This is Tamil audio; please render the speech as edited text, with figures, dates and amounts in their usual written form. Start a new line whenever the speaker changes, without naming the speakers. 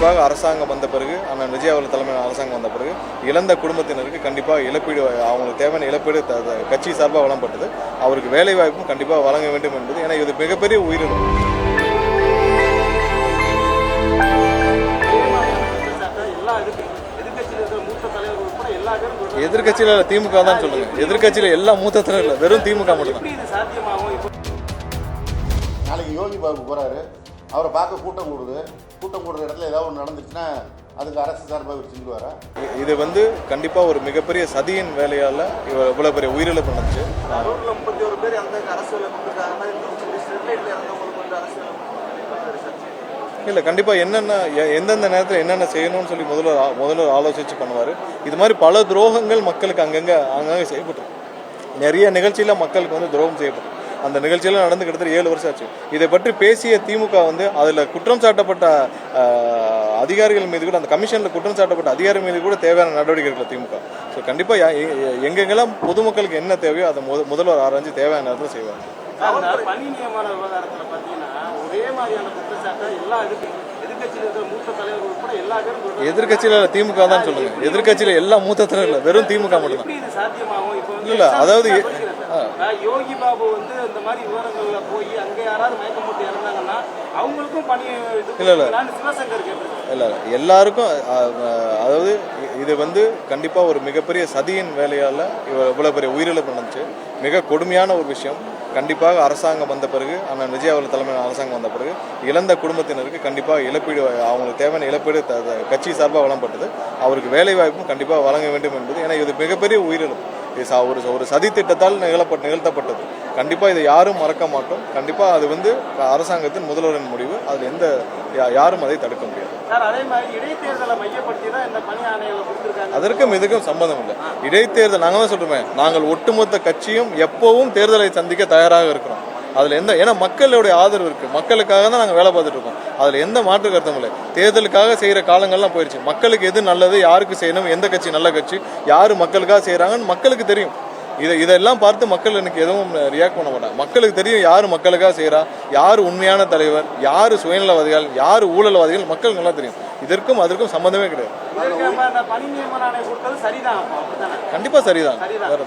கண்டிப்பாக அரசாங்கம் வந்த பிறகு அண்ணன் விஜய் அவர்கள் தலைமையிலான அரசாங்கம் வந்த பிறகு இழந்த குடும்பத்தினருக்கு கண்டிப்பாக இழப்பீடு, அவங்களுக்கு தேவையான இழப்பீடு கட்சி சார்பாக வழங்கப்பட்டது. அவருக்கு வேலை வாய்ப்பும் கண்டிப்பாக வழங்க வேண்டும் என்பது, ஏன்னா இது மிகப்பெரிய உயிரிழப்பு. எதிர்கட்சியில திமுக தான் சொல்லுங்க. எதிர்கட்சியில எல்லா மூத்த தலைவர்கள் வெறும் திமுக மட்டும்.
நாளைக்கு யோகி பாபு போறாரு, அவரை பார்க்க கூட்டம் கூடுற இடத்துல ஏதாவது ஒன்று நடந்துச்சுன்னா அதுக்கு அரசு சார்பாக செஞ்சுருவாரா?
இது கண்டிப்பாக ஒரு மிகப்பெரிய சதியின் வேலையால் இவ்வளோ பெரிய உயிரிழப்பு நடந்துச்சு. இல்லை, கண்டிப்பாக எந்தெந்த நேரத்தில் என்னென்ன செய்யணும்னு சொல்லி முதல்ல ஆலோசித்து பண்ணுவார். இது மாதிரி பல துரோகங்கள் மக்களுக்கு அங்கங்கே செய்யப்பட்டிருக்கு. நிறைய நிகழ்ச்சியில் மக்களுக்கு துரோகம் செய்யப்பட்டு அந்த நிகழ்ச்சியெல்லாம் நடந்து கிட்டத்தட்ட 7 வருஷம் ஆச்சு. இதை பற்றி பேசிய திமுக அதில் குற்றம் சாட்டப்பட்ட அதிகாரிகள் மீது கூட, அந்த கமிஷனில் குற்றம் சாட்டப்பட்ட அதிகாரிகள் மீது கூட தேவையான நடவடிக்கை எடுக்கல திமுக. ஸோ கண்டிப்பாக எங்கெங்கெல்லாம் பொதுமக்களுக்கு என்ன தேவையோ அதை முதல்வர் ஆராய்ஞ்சு தேவையான நேரத்தில் செய்வாங்க.
பணி நியமன விவகாரத்தில் பார்த்தீங்கன்னா ஒரே மாதிரியான குற்றச்சாட்டை எல்லா
எதிர்கட்சியில திமுக தான் சொல்லுங்க. எதிர்கட்சியில எல்லா மூத்த தலைவர்கள் வெறும் திமுக மட்டும் தான். இல்ல, அதாவது
யோகி பாபு இந்த மாதிரி விவரங்கள்ல போய் அங்க யாராவது மயக்கம் போட்டு இறந்தாங்கன்னா அவங்களுக்கும் பணி சிவசங்கர்
இல்ல எல்லாருக்கும், அதாவது இது கண்டிப்பா ஒரு மிகப்பெரிய சதியின் வேலையால இவ்வளவு பெரிய உயிரிழப்பு நடந்துச்சு. மிக கொடுமையான ஒரு விஷயம். கண்டிப்பாக அரசாங்கம் வந்த பிறகு அண்ணன் விஜய் அவர்கள் தலைமையிலான அரசாங்கம் வந்த பிறகு இழந்த குடும்பத்தினருக்கு கண்டிப்பாக இழப்பீடு, அவங்களுக்கு தேவையான இழப்பீடு கட்சி சார்பாக வழங்கப்பட்டது. அவருக்கு வேலை வாய்ப்பும் கண்டிப்பாக வழங்க வேண்டும் என்பது, ஏன்னா இது மிகப்பெரிய உயிரிழப்பு. இது ஒரு சதி திட்டத்தால் நிகழ்த்தப்பட்டது. கண்டிப்பாக இதை யாரும் மறக்க மாட்டோம். கண்டிப்பாக அது அரசாங்கத்தின் முதல்வரின் முடிவு. அதில் யாரும் அதை தடுக்க முடியாது. அதற்கும் இதுக்கும் சம்பந்தம் இல்லை. இடைத்தேர்தல் நாங்கள் தான் சொல்றோமே, நாங்கள் ஒட்டுமொத்த கட்சியும் எப்பவும் தேர்தலை சந்திக்க தயாராக இருக்கிறோம். அதில் ஏன்னா மக்களுடைய ஆதரவு இருக்கு, மக்களுக்காக தான் நாங்கள் வேலை பார்த்துட்டு இருக்கோம். அதில் எந்த மாற்று கருத்தும் இல்லை. தேர்தலுக்காக செய்கிற காலங்கள்லாம் போயிடுச்சு. மக்களுக்கு எது நல்லது, யாருக்கு செய்யணும், எந்த கட்சி நல்ல கட்சி, யார் மக்களுக்காக செய்கிறாங்கன்னு மக்களுக்கு தெரியும். இதெல்லாம் பார்த்து மக்கள் எனக்கு எதுவும் ரியாக்ட் பண்ண மாட்டாங்க. மக்களுக்கு தெரியும் யார் மக்களுக்காக செய்கிறா, யார் உண்மையான தலைவர், யார் சுயநலவாதிகள், யார் ஊழல்வாதிகள், மக்களுக்கு நல்லா தெரியும். இதற்கும் அதற்கும் சம்பந்தமே கிடையாது.
கண்டிப்பா சரிதான்.
வேற